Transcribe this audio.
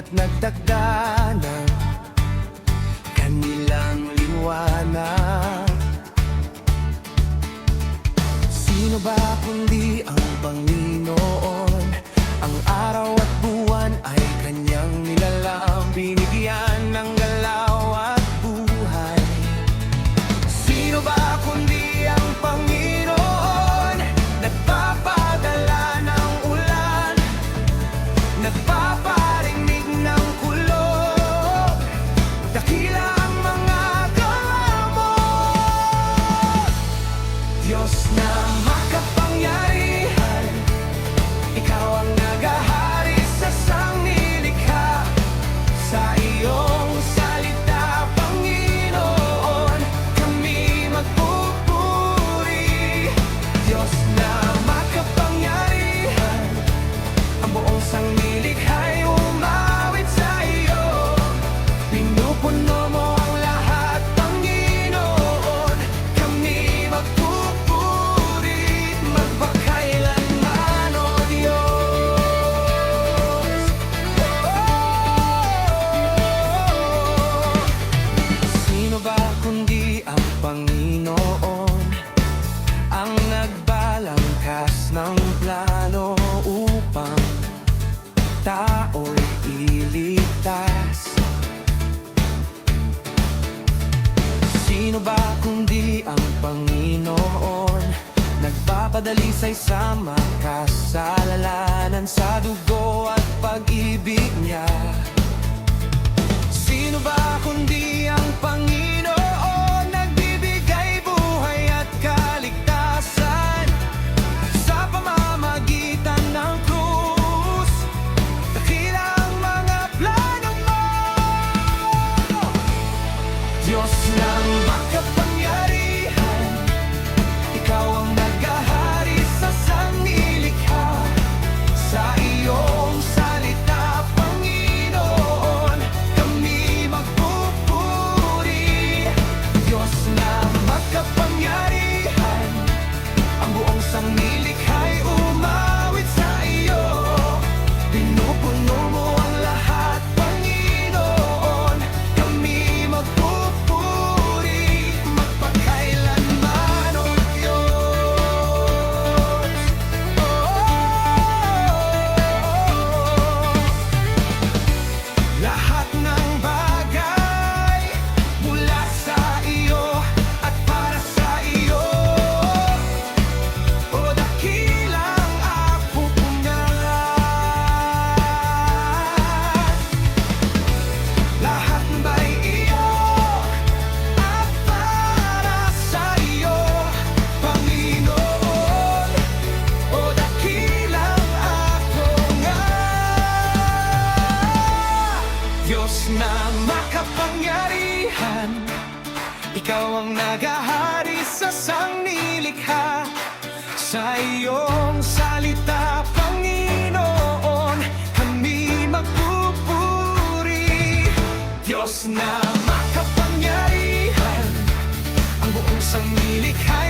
at nagdagda ng kanilang liwanag. Sino ba kundi ang Panginoon? Ang araw at buwan ay kanyang nilalang, binigyan ng galaw at buhay. Sino ba kundi ang Panginoon? Nagpapadala ng ulan, nagpaparinig ng kulog, dakila ang mga gawa mo. Diyos na makapangyarihan, ikaw ang naghahari sa sangnilikha. Sa iyong salita, Panginoon, kami magpupuri. Diyos na makapangyarihan, ang buong sanglilikha'y umawit sa iyo. Pinupuno mo ang lahat, Panginoon, kami magpupuri magpakailanman, O Diyos. Sino ba kundi ang Panginoon? Ang nagbalangkas ng plano upang tao'y iligtas. Sino ba kundi ang Panginoon? Nagpapadalisay sa makasalanan, sa dugo at pag-ibig niya. Sino ba kundi ang Panginoon? Nagbibigay buhay at kaligtasan sa pamamagitan ng krus. Dakila ang mga plano mo. Diyos ng makapangyarihan, ikaw ang naghahari sa sangnilikha. Sa iyong salita, Panginoon, kami magpupuri. Diyos na makapangyarihan, ang buong sangnilikha'y umawit sa iyo. Pinupuno mo ang lahat, Panginoon, kami magpupuri magpakailanman, O Diyos. Lahat ng bagay mula sa iyo at para sa iyo, o dakilang apupungan. Lahat ba'y iyo at para sa iyo, Panginoon, o dakilang apungan. Diyos na makapangyarihan, ikaw ang naghahari sa sangnilikha. Sa iyong salita, Panginoon, kami magpupuri. Diyos na makapangyarihan, ang buong sanglilikha